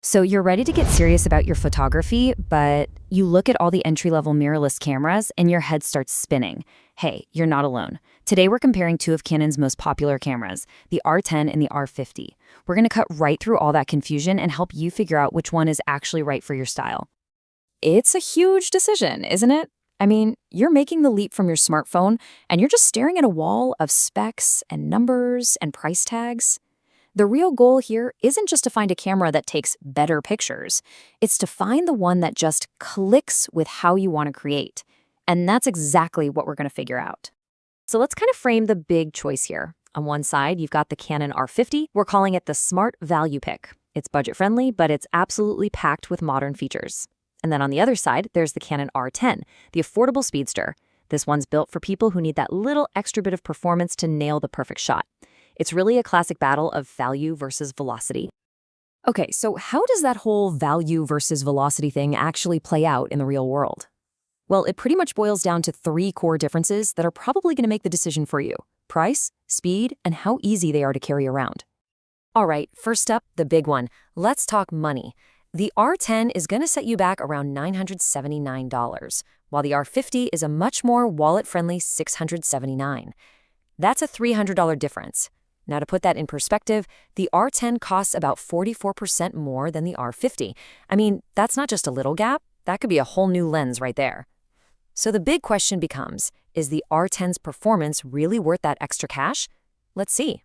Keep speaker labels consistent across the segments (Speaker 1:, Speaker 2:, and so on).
Speaker 1: So you're ready to get serious about your photography, but you look at all the entry-level mirrorless cameras and your head starts spinning. Hey, you're not alone. Today we're comparing two of Canon's most popular cameras, the R10 and the R50. We're going to cut right through all that confusion and help you figure out which one is actually right for your style. It's a huge decision, isn't it? I mean, you're making the leap from your smartphone and you're just staring at a wall of specs and numbers and price tags. The real goal here isn't just to find a camera that takes better pictures. It's to find the one that just clicks with how you want to create. And that's exactly what we're going to figure out. So let's kind of frame the big choice here. On one side, you've got the Canon R50. We're calling it the smart value pick. It's budget-friendly, but it's absolutely packed with modern features. And then on the other side, there's the Canon R10, the affordable speedster. This one's built for people who need that little extra bit of performance to nail the perfect shot. It's really a classic battle of value versus velocity. Okay, so how does that whole value versus velocity thing actually play out in the real world? Well, it pretty much boils down to three core differences that are probably going to make the decision for you: price, speed, and how easy they are to carry around. All right, first up, the big one. Let's talk money. The R10 is going to set you back around $979, while the R50 is a much more wallet-friendly $679. That's a $300 difference. Now, to put that in perspective, the R10 costs about 44% more than the R50. I mean, that's not just a little gap. That could be a whole new lens right there. So the big question becomes, is the R10's performance really worth that extra cash? Let's see.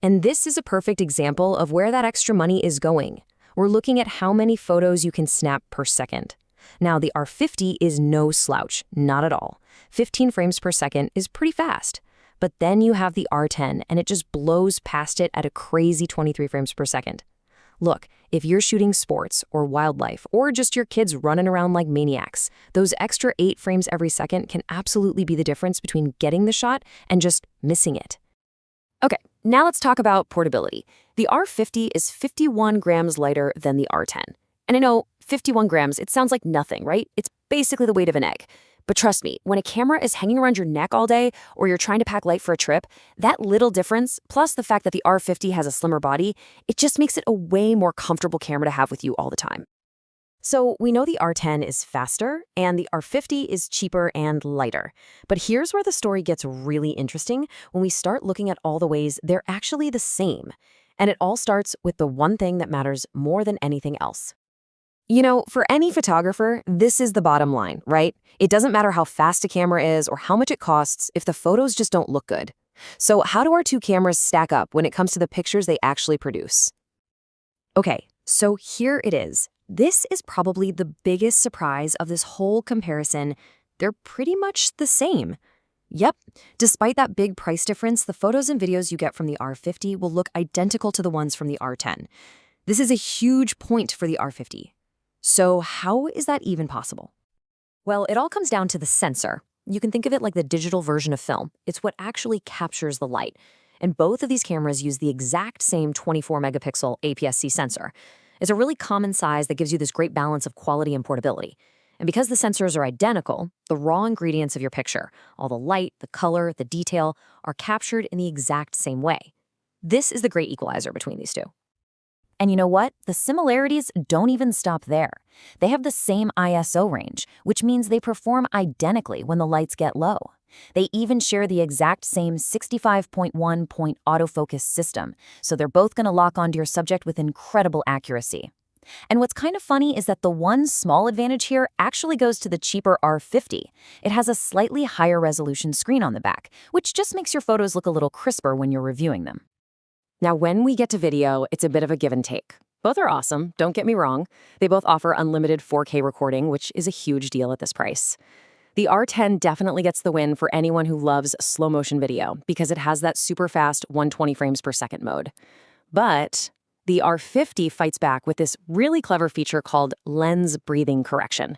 Speaker 1: And this is a perfect example of where that extra money is going. We're looking at how many photos you can snap per second. Now, the R50 is no slouch, not at all. 15 frames per second is pretty fast. But then you have the R10, and it just blows past it at a crazy 23 frames per second. Look, if you're shooting sports or wildlife or just your kids running around like maniacs, those extra 8 frames every second can absolutely be the difference between getting the shot and just missing it. Okay, now let's talk about portability. The R50 is 51 grams lighter than the R10. And I know 51 grams, it sounds like nothing, right? It's basically the weight of an egg. But trust me, when a camera is hanging around your neck all day or you're trying to pack light for a trip, that little difference, plus the fact that the R50 has a slimmer body, it just makes it a way more comfortable camera to have with you all the time. So we know the R10 is faster and the R50 is cheaper and lighter. But here's where the story gets really interesting when we start looking at all the ways they're actually the same. And it all starts with the one thing that matters more than anything else. You know, for any photographer, this is the bottom line, right? It doesn't matter how fast a camera is or how much it costs if the photos just don't look good. So how do our two cameras stack up when it comes to the pictures they actually produce? Okay, so here it is. This is probably the biggest surprise of this whole comparison. They're pretty much the same. Yep, despite that big price difference, the photos and videos you get from the R50 will look identical to the ones from the R10. This is a huge point for the R50. So how is that even possible? Well, it all comes down to the sensor. You can think of it like the digital version of film. It's what actually captures the light. And both of these cameras use the exact same 24-megapixel APS-C sensor. It's a really common size that gives you this great balance of quality and portability. And because the sensors are identical, the raw ingredients of your picture, all the light, the color, the detail, are captured in the exact same way. This is the great equalizer between these two. And you know what? The similarities don't even stop there. They have the same ISO range, which means they perform identically when the lights get low. They even share the exact same 65.1 point autofocus system, so they're both going to lock onto your subject with incredible accuracy. And what's kind of funny is that the one small advantage here actually goes to the cheaper R50. It has a slightly higher resolution screen on the back, which just makes your photos look a little crisper when you're reviewing them. Now, when we get to video, it's a bit of a give and take. Both are awesome, don't get me wrong. They both offer unlimited 4K recording, which is a huge deal at this price. The R10 definitely gets the win for anyone who loves slow motion video because it has that super fast 120 frames per second mode. But the R50 fights back with this really clever feature called lens breathing correction.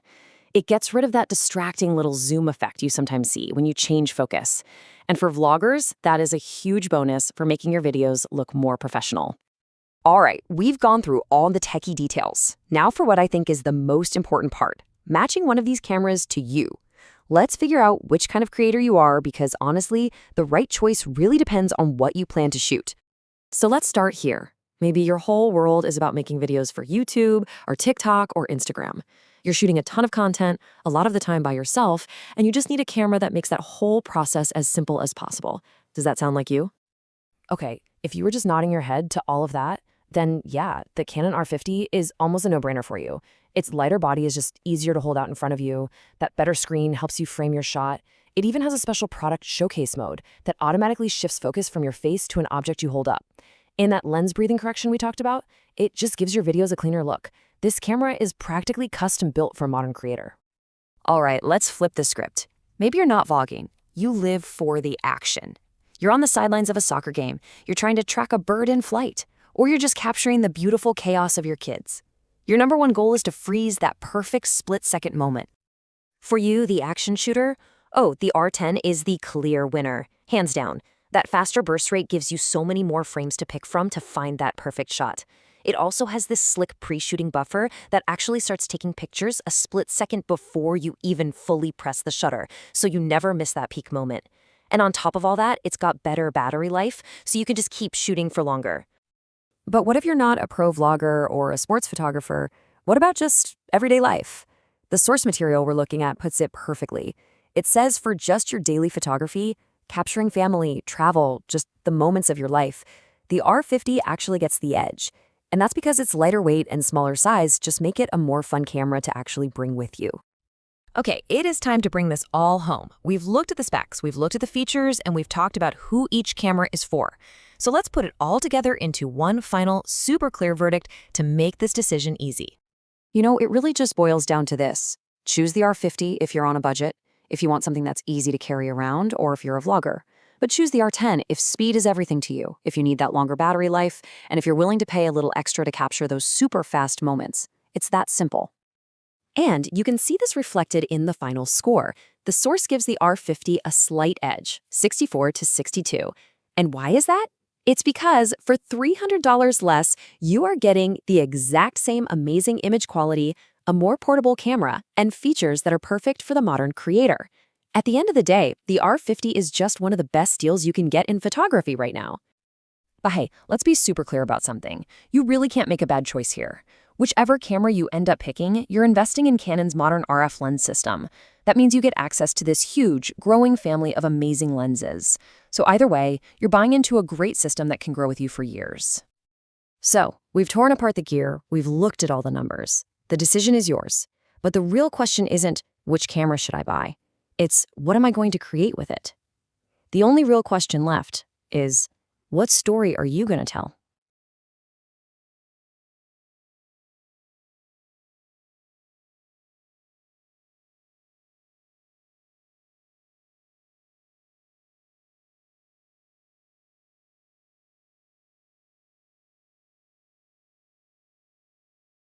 Speaker 1: It gets rid of that distracting little zoom effect you sometimes see when you change focus. And for vloggers, that is a huge bonus for making your videos look more professional. All right, we've gone through all the techie details. Now for what I think is the most important part, matching one of these cameras to you. Let's figure out which kind of creator you are because honestly, the right choice really depends on what you plan to shoot. So let's start here.
Speaker 2: Maybe your whole world is about making videos for YouTube or TikTok or Instagram. You're shooting a ton of content, a lot of the time by yourself, and you just need a camera that makes that whole process as simple as possible. Does that sound like you? Okay, if you were just nodding your head to all of that, then yeah, the Canon R50 is almost a no-brainer for you. Its lighter body is just easier to hold out in front of you. That better screen helps you frame your shot. It even has a special product showcase mode that automatically shifts focus from your face to an object you hold up. And that lens breathing correction we talked about, it just gives your videos a cleaner look. This camera is practically custom built for a modern creator.
Speaker 1: All right, let's flip the script. Maybe you're not vlogging. You live for the action. You're on the sidelines of a soccer game. You're trying to track a bird in flight. Or you're just capturing the beautiful chaos of your kids. Your number one goal is to freeze that perfect split-second moment. For you, the action shooter, the R10 is the clear winner, hands down. That faster burst rate gives you so many more frames to pick from to find that perfect shot. It also has this slick pre-shooting buffer that actually starts taking pictures a split second before you even fully press the shutter, so you never miss that peak moment. And on top of all that, it's got better battery life, so you can just keep shooting for longer.
Speaker 2: But what if you're not a pro vlogger or a sports photographer? What about just everyday life? The source material we're looking at puts it perfectly. It says for just your daily photography, capturing family, travel, just the moments of your life, the R50 actually gets the edge. And that's because its lighter weight and smaller size just make it a more fun camera to actually bring with you.
Speaker 1: Okay, it is time to bring this all home. We've looked at the specs, we've looked at the features, and we've talked about who each camera is for. So let's put it all together into one final, super clear verdict to make this decision easy.
Speaker 2: You know, it really just boils down to this. Choose the R50 if you're on a budget, if you want something that's easy to carry around, or if you're a vlogger. But choose the R10 if speed is everything to you, if you need that longer battery life, and if you're willing to pay a little extra to capture those super fast moments. It's that simple. And you can see this reflected in the final score. The source gives the R50 a slight edge, 64 to 62. And why is that? It's because for $300 less, you are getting the exact same amazing image quality, a more portable camera, and features that are perfect for the modern creator. At the end of the day, the R50 is just one of the best deals you can get in photography right now.
Speaker 1: But hey, let's be super clear about something. You really can't make a bad choice here. Whichever camera you end up picking, you're investing in Canon's modern RF lens system. That means you get access to this huge, growing family of amazing lenses. So either way, you're buying into a great system that can grow with you for years.
Speaker 2: So, we've torn apart the gear, we've looked at all the numbers. The decision is yours. But the real question isn't, which camera should I buy? It's, what am I going to create with it? The only real question left is, what story are you going to tell?